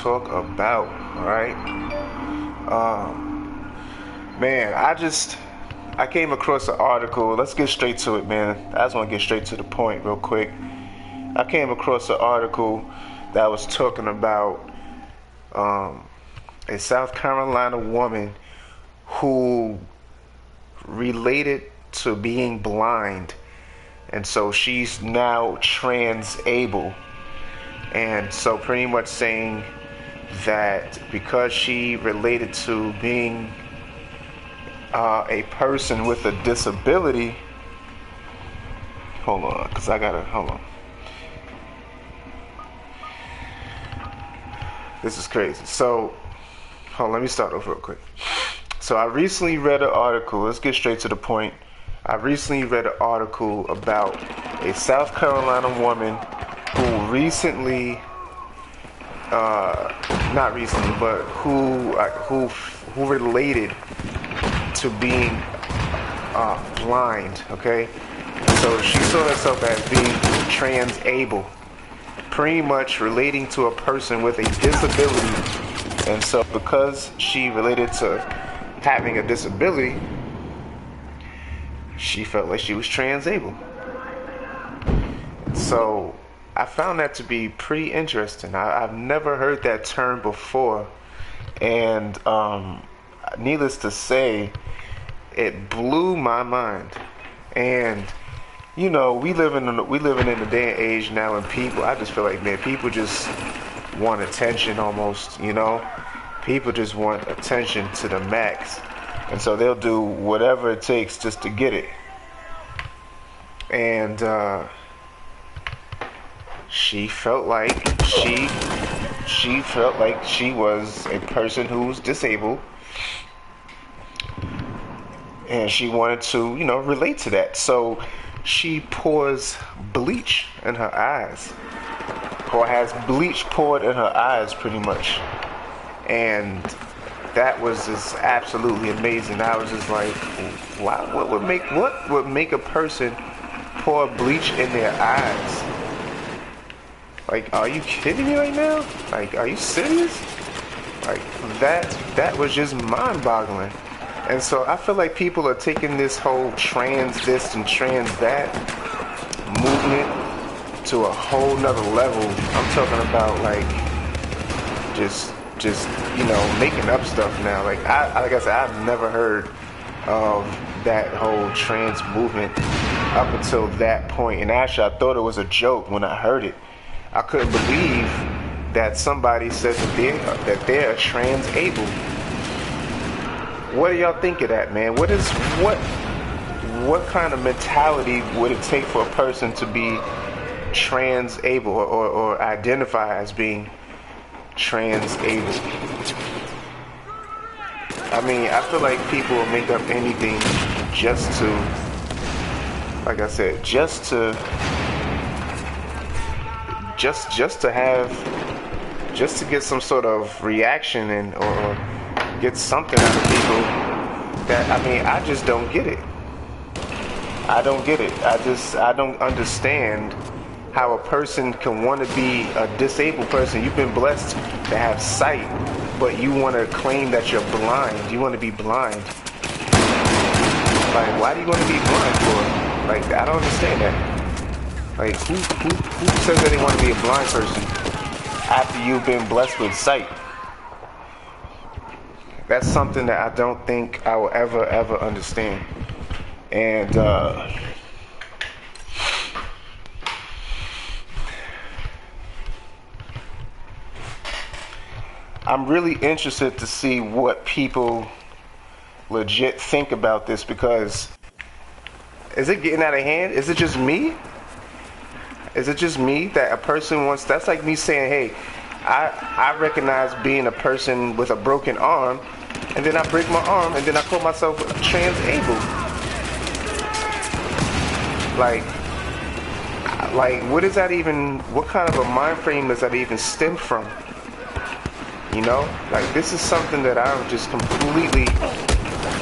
talk about, all right? Man, I came across an article. Let's get straight to it, man. I just want to get straight to the point real quick. I came across an article that was talking about a South Carolina woman who related to being blind, and so she's now trans-able. And so pretty much saying that because she related to being a person with a disability. Hold on, because I gotta, hold on. This is crazy. So, hold on, let me start over real quick. So I recently read an article, let's get straight to the point. I recently read an article about a South Carolina woman who recently, not recently, but who related to being blind, okay? So she saw herself as being trans-able, pretty much relating to a person with a disability. And so because she related to having a disability, she felt like she was trans-able. So I found that to be pretty interesting. I've never heard that term before, and needless to say, it blew my mind. And you know, we living in a day and age now, and people, I just feel like, man, people just want attention almost. You know, people just want attention to the max, and so they'll do whatever it takes just to get it. And she felt like she was a person who was disabled, and she wanted to, you know, relate to that. So she pours bleach in her eyes, or has bleach poured in her eyes, pretty much. And that was just absolutely amazing. I was just like, wow, what would make a person pour bleach in their eyes? Like, are you kidding me right now? Like, are you serious? Like, that was just mind-boggling. And so I feel like people are taking this whole trans this and trans that movement to a whole nother level. I'm talking about like just you know, making up stuff now. Like I said, I've never heard of that whole trans movement up until that point. And actually, I thought it was a joke when I heard it. I couldn't believe that somebody said that they're trans-able. What do y'all think of that, man? What kind of mentality would it take for a person to be trans-able or identify as being trans-able? I mean, I feel like people will make up anything just to, like I said, just to get some sort of reaction and or get something out of people. That, I mean, I just don't get it. I don't get it. I don't understand how a person can want to be a disabled person. You've been blessed to have sight, but you want to claim that you're blind. You want to be blind. Like, why do you want to be blind for? Like, I don't understand that. Like, who says that they want to be a blind person after you've been blessed with sight? That's something that I don't think I will ever understand. And I'm really interested to see what people legit think about this, because is it getting out of hand? Is it just me? Is it just me that a person wants? That's like me saying, hey, I recognize being a person with a broken arm, and then I break my arm, and then I call myself trans-able. Like, what is that even? What kind of a mind frame does that even stem from? You know, like, this is something that I'm just completely.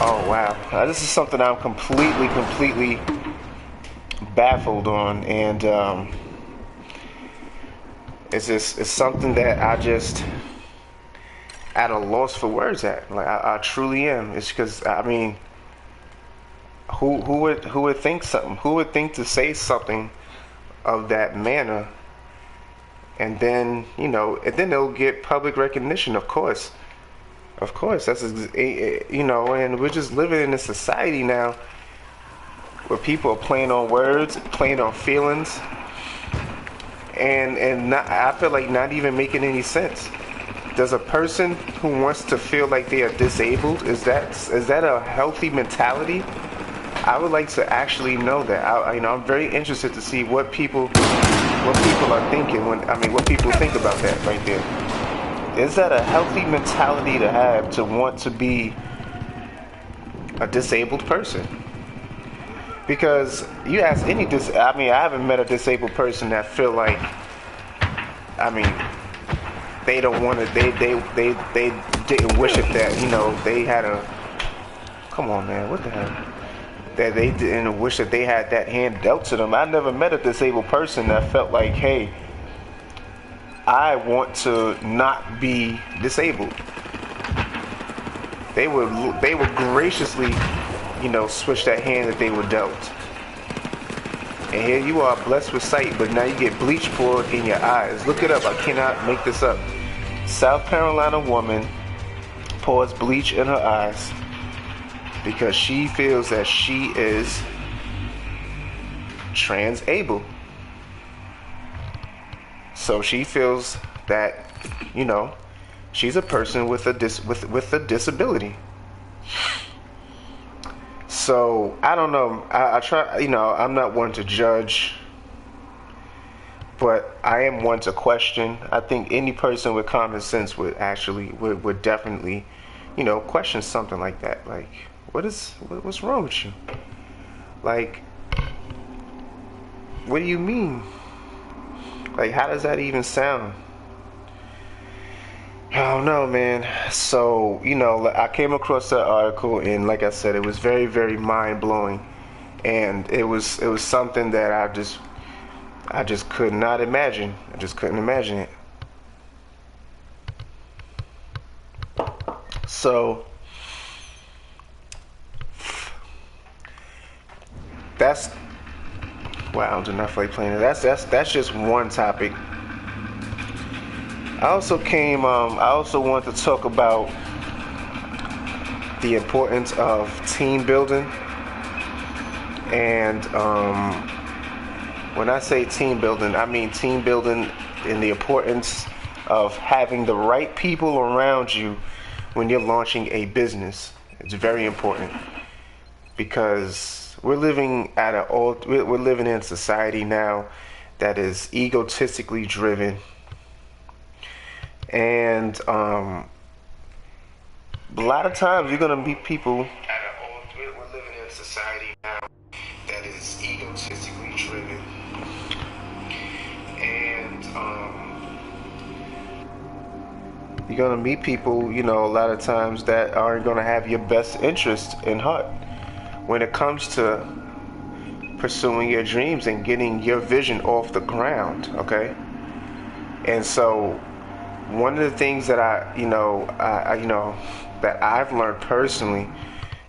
Oh wow, this is something I'm completely baffled on, and it's something that at a loss for words at. Like I truly am. It's because I mean, who would think something? Who would think to say something of that manner, and then and then they'll get public recognition. Of course, and we're just living in a society now where people are playing on words, playing on feelings, and not, I feel like not even making any sense. Does a person who wants to feel like they are disabled, is that a healthy mentality? I would like to actually know that. I'm very interested to see what people are thinking what people think about that right there. Is that a healthy mentality to have, to want to be a disabled person? Because you ask I haven't met a disabled person that feel like, they don't want to, they didn't wish it that, they had a, come on man, what the hell? That they didn't wish that they had that hand dealt to them. I never met a disabled person that felt like, hey, I want to not be disabled. They would graciously, switch that hand that they were dealt. And here you are, blessed with sight, but now you get bleach poured in your eyes. Look it up. I cannot make this up. South Carolina woman pours bleach in her eyes because she feels that she is trans-able. So she feels that, she's a person with a disability. So I don't know. I try. I'm not one to judge, but I am one to question. I think any person with common sense would definitely, question something like that. Like, what's wrong with you? Like, what do you mean? Like, how does that even sound? I don't know, man. So, I came across that article, and like I said, it was very, very mind-blowing. And it was something that I just could not imagine. I just couldn't imagine it. So, that's, wow, do not feel like playing it. That's just one topic. I also want to talk about the importance of team building. And when I say team building, I mean team building in the importance of having the right people around you when you're launching a business. It's very important because we're living in a society now that is egotistically driven. And a lot of times you're gonna meet people. We're living in a society now that is egotistically driven, and you're gonna meet people, a lot of times that aren't gonna have your best interest in heart when it comes to pursuing your dreams and getting your vision off the ground. Okay, and so. One of the things that that I've learned personally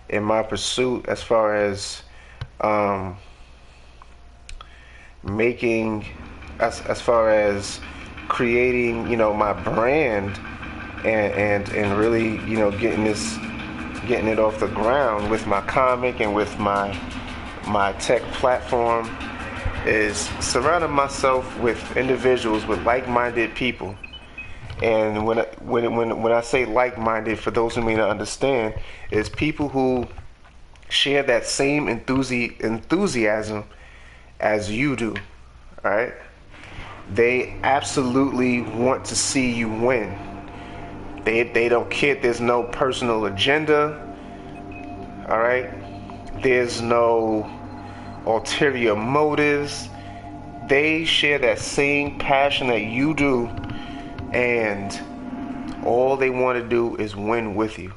in my pursuit, as far as as far as creating, my brand and really, getting it off the ground with my comic and with my tech platform, is surrounding myself with individuals, with like-minded people. And when I say like-minded, for those who may not understand, is people who share that same enthusiasm as you do, right? They absolutely want to see you win. They don't care. There's no personal agenda, all right? There's no ulterior motives. They share that same passion that you do, and all they want to do is win with you.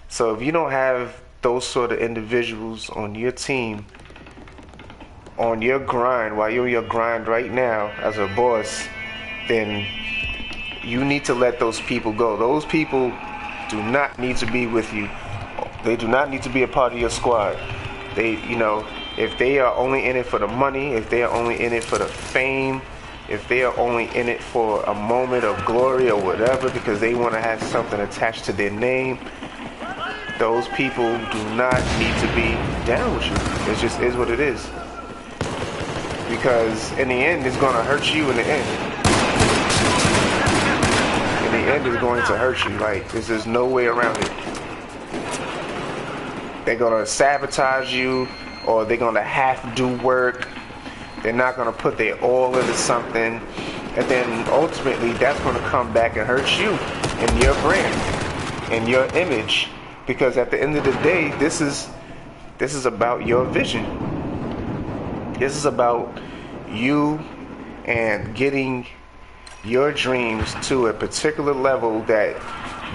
So if you don't have those sort of individuals on your team, on your grind, while you're on your grind right now as a boss, then you need to let those people go. Those people do not need to be with you. They do not need to be a part of your squad. If they are only in it for the money, if they are only in it for the fame, if they are only in it for a moment of glory or whatever, because they want to have something attached to their name, those people do not need to be down with you. It just is what it is. Because in the end, it's going to hurt you in the end. In the end, it's going to hurt you. Like, there's just no way around it. They're going to sabotage you, or they're going to have to do work. They're not going to put their all into something. And then ultimately, that's going to come back and hurt you in your brand, in your image. Because at the end of the day, this is about your vision. This is about you and getting your dreams to a particular level that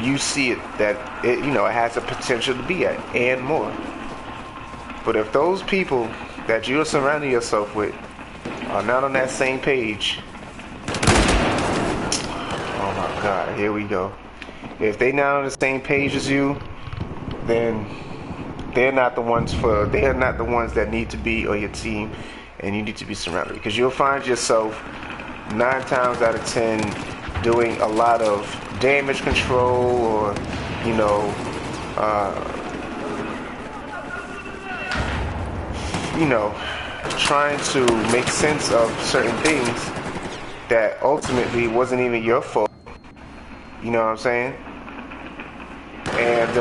you see it, that it has a potential to be at, and more. But if those people that you're surrounding yourself with are not on that same page, oh my God, here we go. If they're not on the same page as you, then they're not the ones that need to be on your team, and you need to be surrounded, because you'll find yourself 9 times out of 10 doing a lot of damage control, or trying to make sense of certain things that ultimately wasn't even your fault. You know what I'm saying? And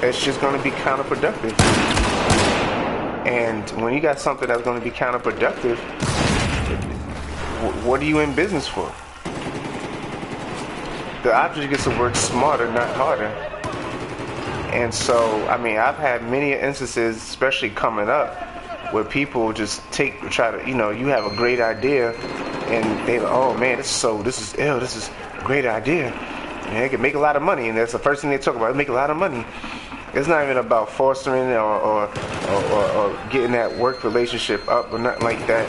it's just going to be counterproductive. And when you got something that's going to be counterproductive, what are you in business for? The object gets to work smarter, not harder. And so, I mean, I've had many instances, especially coming up, where people just try to, you have a great idea, and they, oh man, this is a great idea. And they can make a lot of money, and that's the first thing they talk about. They make a lot of money. It's not even about fostering or getting that work relationship up or nothing like that.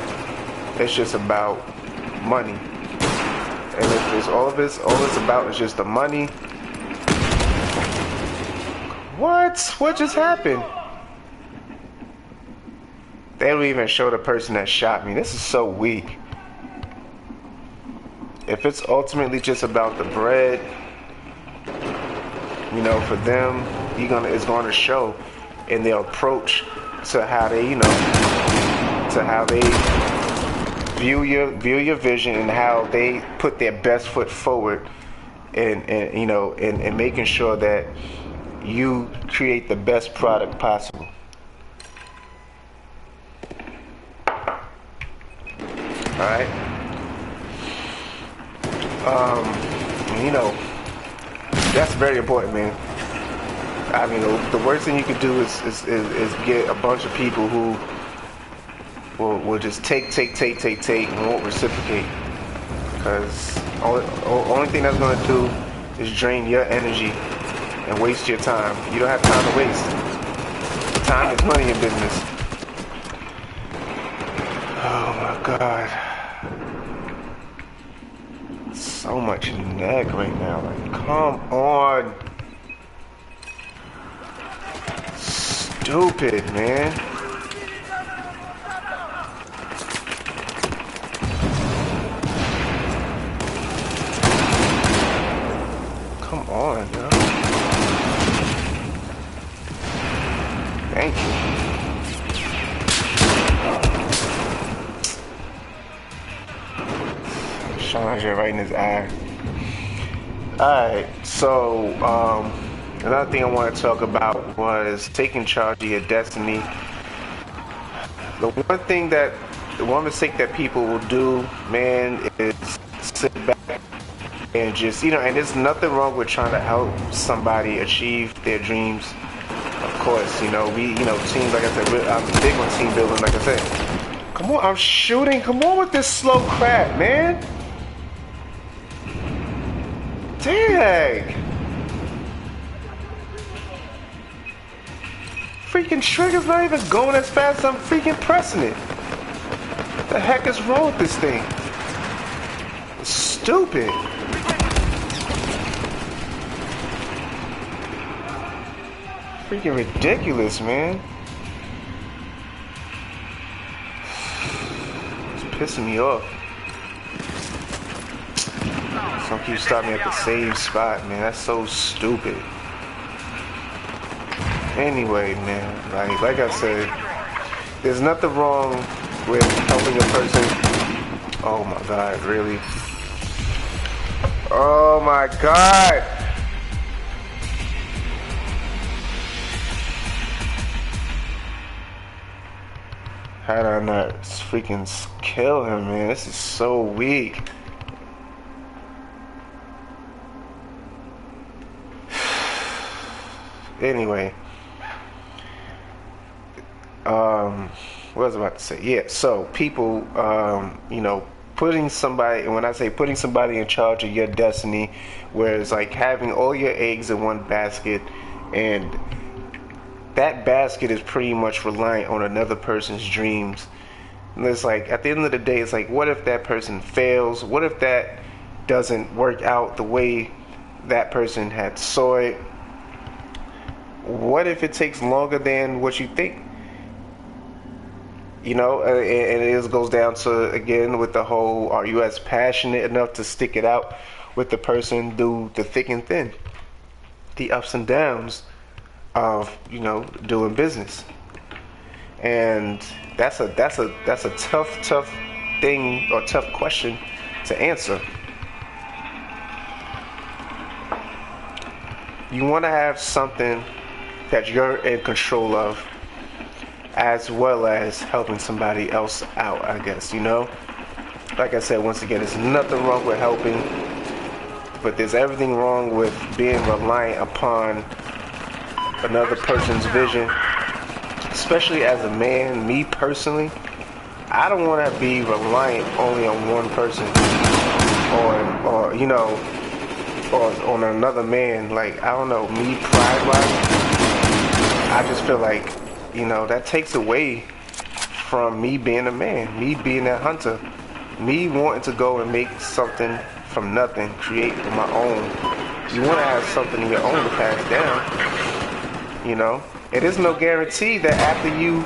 It's just about money. And if it's all it's about is just the money. What just happened? They don't even show the person that shot me. This is so weak. If it's ultimately just about the bread, for them, it's going to show in their approach to how they, view your vision, and how they put their best foot forward, and making sure that you create the best product possible. All right. That's very important, man. I mean, the worst thing you could do is get a bunch of people who will just take and won't reciprocate. Because only thing that's going to do is drain your energy and waste your time. You don't have time to waste. Time is money in business. Oh my God. So much neck right now. Like, come on. Stupid, man. Come on, yo. Thank you. Shot right in his eye. Alright, so another thing I want to talk about was taking charge of your destiny. The one mistake that people will do, man, is sit back and just, and there's nothing wrong with trying to help somebody achieve their dreams. Of course, teams, like I said, I'm big on team building, like I said. Come on, I'm shooting. Come on with this slow crap, man. Dang! Freaking trigger's not even going as fast as I'm freaking pressing it. What the heck is wrong with this thing? It's stupid. Freaking ridiculous, man. It's pissing me off. Some keep stopping me at the same spot, man. That's so stupid. Anyway, man, like I said, there's nothing wrong with helping a person. Oh my God, really? Oh my God! How did I not freaking kill him, man? This is so weak. Anyway. What was I about to say? Yeah, so people, you know, putting somebody, and when I say putting somebody in charge of your destiny, where it's like having all your eggs in one basket, and that basket is pretty much reliant on another person's dreams. And it's like, at the end of the day, it's like, what if that person fails? What if that doesn't work out the way that person had saw it? What if it takes longer than what you think? You know, and it goes down to, again, with the whole, are you as passionate enough to stick it out with the person through the thick and thin, the ups and downs of, you know, doing business? And that's a tough thing, or tough question to answer. You want to have something that you're in control of, as well as helping somebody else out, I guess, you know? Like I said, once again, there's nothing wrong with helping, but there's everything wrong with being reliant upon another person's vision. Especially as a man, me personally, I don't want to be reliant only on one person, or you know, or on another man. Like, I don't know, me pride-wise, I just feel like, you know, that takes away from me being a man, me being that hunter, me wanting to go and make something from nothing, create my own. You want to have something of your own to pass down, you know? It is no guarantee that after you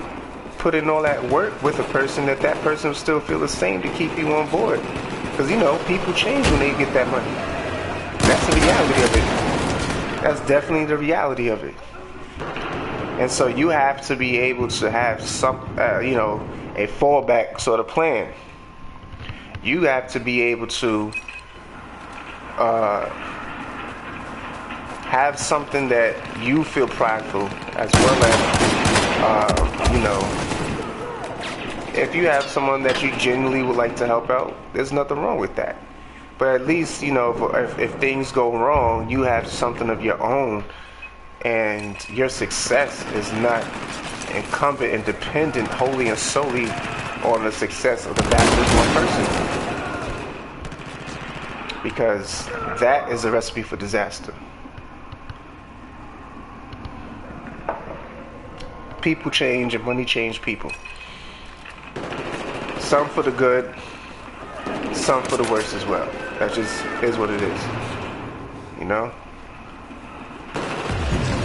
put in all that work with a person, that that person will still feel the same to keep you on board. Because, you know, people change when they get that money. That's the reality of it. That's definitely the reality of it. And so you have to be able to have some, you know, a fallback sort of plan. You have to be able to have something that you feel prideful, as well as, you know, if you have someone that you genuinely would like to help out, there's nothing wrong with that. But at least, you know, if things go wrong, you have something of your own. And your success is not incumbent and dependent wholly and solely on the success of the one person. Because that is a recipe for disaster. People change and money change people. Some for the good, some for the worse as well. That just is what it is. You know?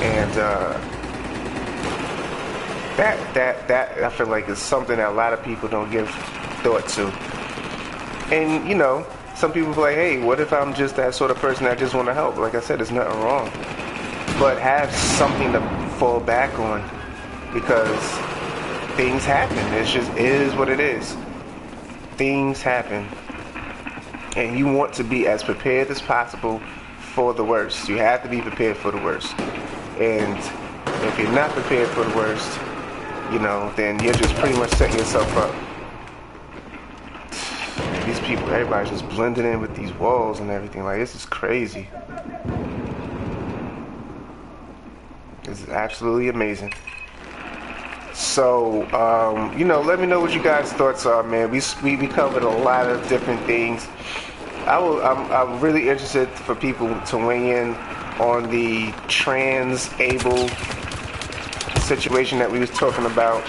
And that I feel like is something that a lot of people don't give thought to. And, you know, some people be like, hey, what if I'm just that sort of person that just want to help? Like I said, there's nothing wrong. But have something to fall back on, because things happen. It just is what it is. Things happen. And you want to be as prepared as possible for the worst. You have to be prepared for the worst. And if you're not prepared for the worst, you know, then you're just pretty much setting yourself up. These people, everybody's just blending in with these walls and everything. Like, this is crazy. This is absolutely amazing. So, you know, let me know what you guys' thoughts are, man. We covered a lot of different things. I'm really interested for people to weigh in on the trans-able situation that we was talking about.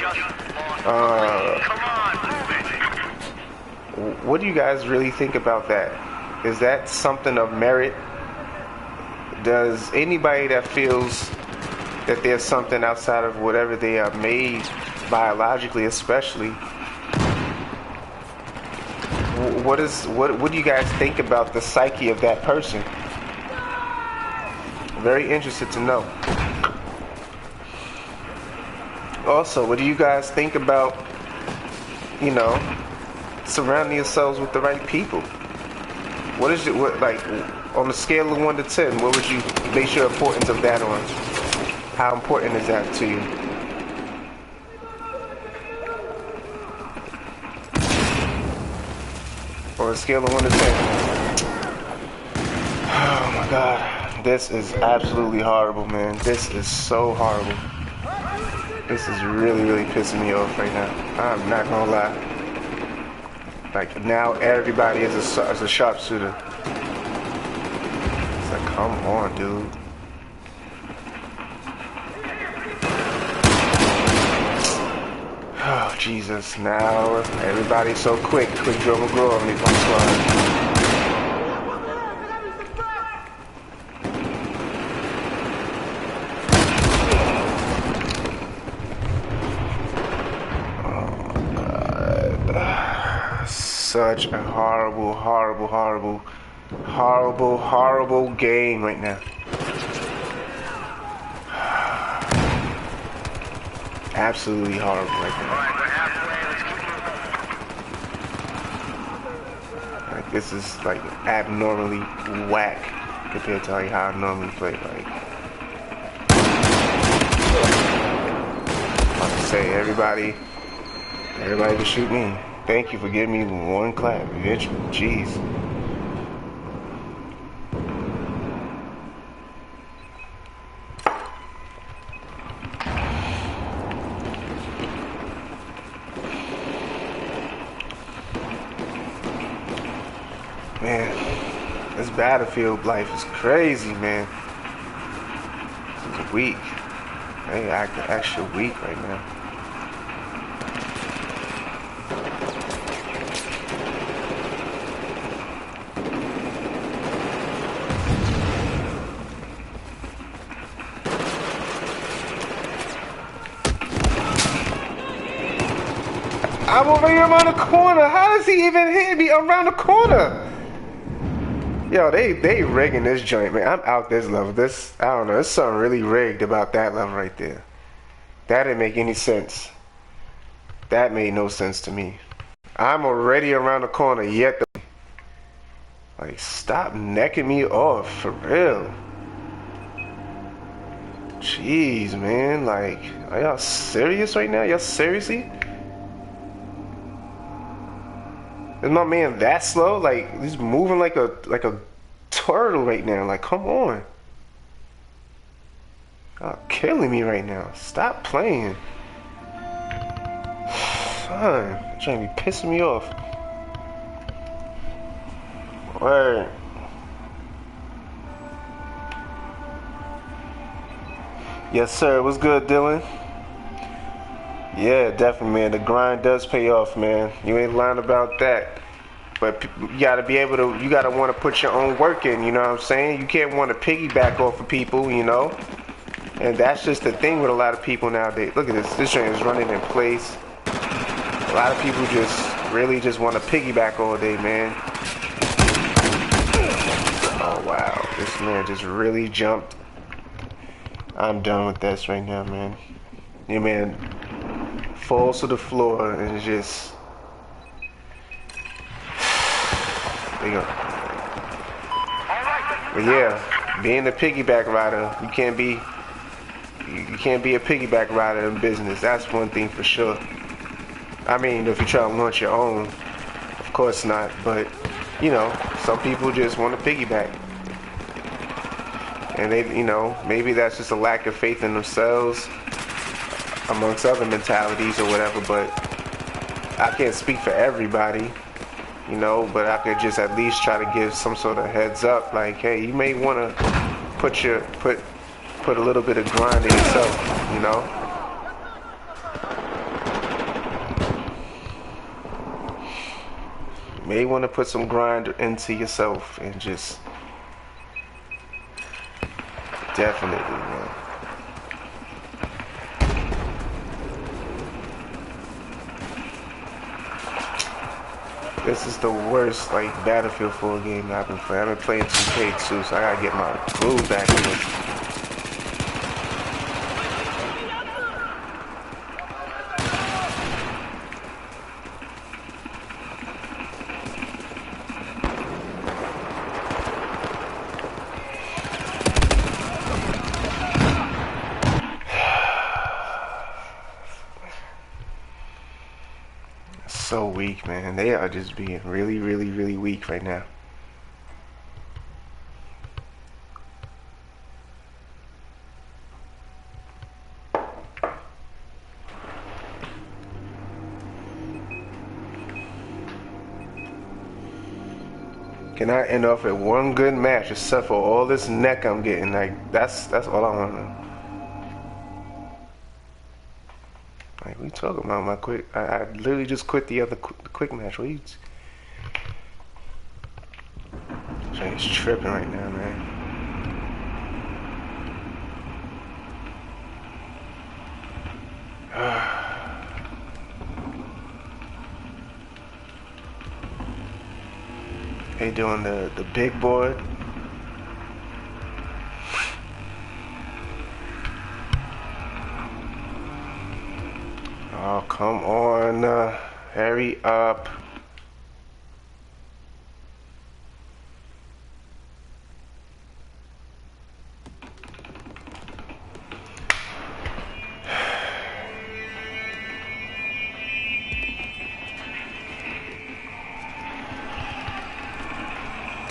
What do you guys really think about that? Is that something of merit? Does anybody that feels that there's something outside of whatever they are made, biologically especially, what do you guys think about the psyche of that person? Very interested to know. Also, what do you guys think about, you know, surrounding yourselves with the right people? What is it, like, on a scale of 1 to 10, what would you base your importance of that on? How important is that to you? On a scale of 1 to 10. Oh my God. This is absolutely horrible, man. This is so horrible. This is really, really pissing me off right now. I'm not gonna lie. Like, now everybody is a sharpshooter. It's like, come on, dude. Oh, Jesus. Now everybody's so quick. Quick draw McGraw on these one squad. Such a horrible, horrible, horrible, horrible, horrible game right now. Absolutely horrible right now. Like, this is like abnormally whack compared to like how I normally play. Like, I'm about to say everybody can shoot me. Thank you for giving me one clap eventually. Jeez. Man, this Battlefield life is crazy, man. It's weak. They act extra weak right now. I'm over here around the corner. How does he even hit me around the corner? Yo, they rigging this joint, man. I'm out this level. I don't know. There's something really rigged about that level right there. That didn't make any sense. That made no sense to me. I'm already around the corner, yet like, stop necking me off, for real. Jeez, man. Like, are y'all serious right now? Y'all seriously? Is my man that slow? Like, he's moving like a turtle right now. Like, come on. Y'all killing me right now. Stop playing. Son, you're trying to be pissing me off. Word. Yes, sir. What's good, Dylan? Yeah, definitely, man. The grind does pay off, man. You ain't lying about that. But you gotta be able to, you gotta want to put your own work in, you know what I'm saying? You can't want to piggyback off of people, you know? And that's just the thing with a lot of people nowadays. Look at this. This train is running in place. A lot of people really just want to piggyback all day, man. Oh, wow. This man just really jumped. I'm done with this right now, man. Yeah, man. Falls to the floor and just, there you go. But yeah, being a piggyback rider, you can't be a piggyback rider in business. That's one thing for sure. I mean, if you try to launch your own, of course not. But you know, some people just want to piggyback, and they, you know, maybe that's just a lack of faith in themselves, amongst other mentalities or whatever. But I can't speak for everybody, you know, but I could just at least try to give some sort of heads up, like, hey, you may want to put a little bit of grind in yourself, you know. may want to put some grind into yourself and just definitely, man. This is the worst like Battlefield 4 game I've been playing. I've been playing 2K too, so I gotta get my groove back in this. So weak, man. They are just being really, really, really weak right now. Can I end off at one good match except for all this neck I'm getting? Like that's all I want to know. Like we talking about my quick. I literally just quit the other quick match. What you? It's tripping right now, man. They doing the big board. Oh, come on, hurry up.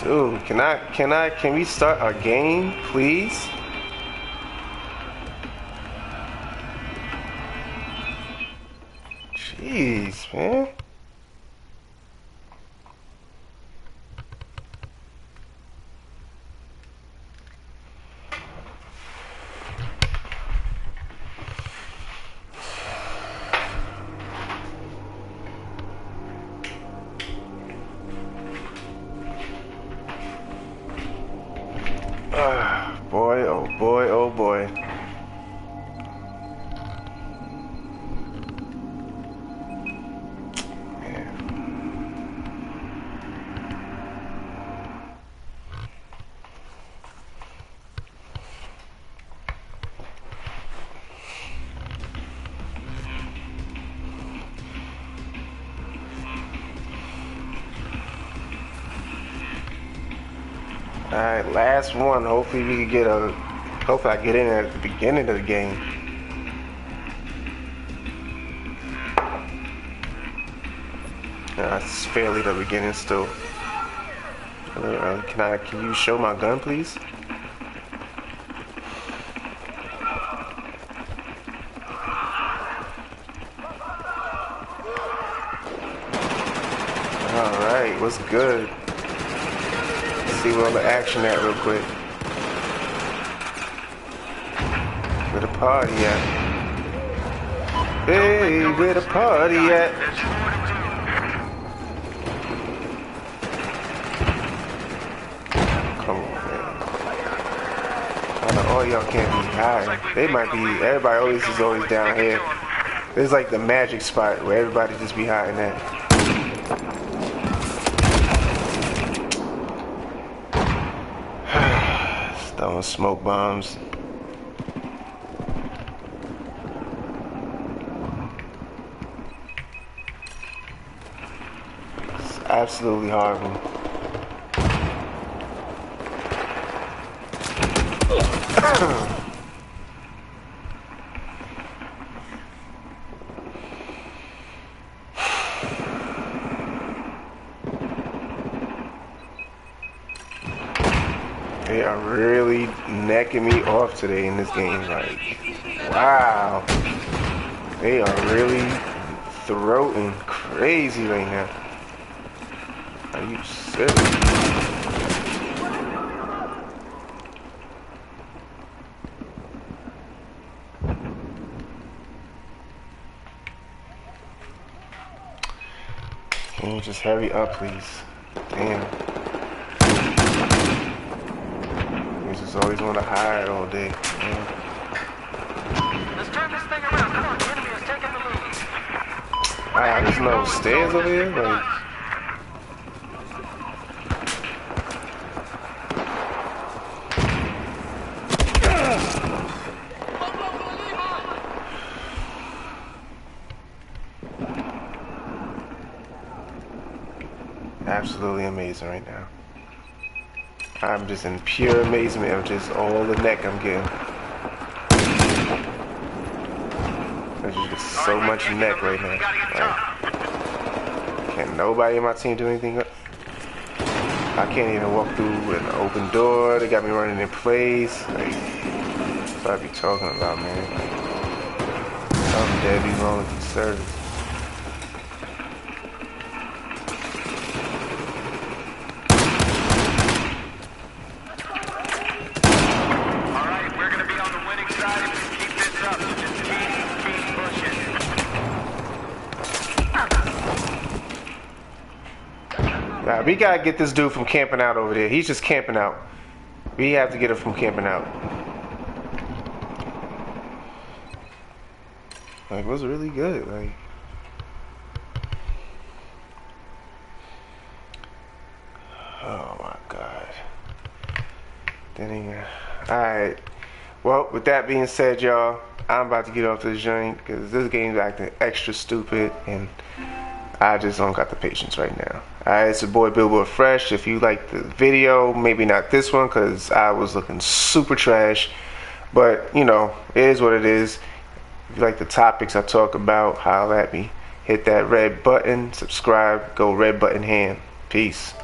Dude, can we start a game, please? Jeez, man. Boy, oh boy, oh boy. Alright, last one. Hopefully we can get a. Hopefully I get in at the beginning of the game. It's fairly the beginning still. Can you show my gun, please? Alright, what's good? See where all the action at real quick. Where the party at? Hey, where the party at? Come on, man. I know all y'all can't be high. They might be, everybody always is always down here. There's like the magic spot where everybody just be hiding at. Throwing smoke bombs. It's absolutely horrible. They are really necking me off today in this game. Like, wow. They are really throwing crazy right now. Are you serious? Can you just hurry up, please? Damn. You just always want to hide all day. Damn. Let's turn this thing around. Come on, the enemy is taking the lead. There's no stairs over here? Like... Absolutely amazing right now. I'm just in pure amazement of just all the neck I'm getting. There's just so much neck right now. Like, can't nobody in my team do anything? I can't even walk through an open door. They got me running in place. Like, that's what I be talking about, man. Something dead be wrong with the service. Nah, we gotta get this dude from camping out over there. He's just camping out. We have to get him from camping out. Like, what's really good? Like, oh my god. Then alright. Well, with that being said, y'all, I'm about to get off this joint because this game's acting extra stupid and I just don't got the patience right now. Alright, it's your boy Billboard Fresh. If you like the video, maybe not this one because I was looking super trash. But, you know, it is what it is. If you like the topics I talk about, holler at me. Hit that red button, subscribe, go red button hand. Peace.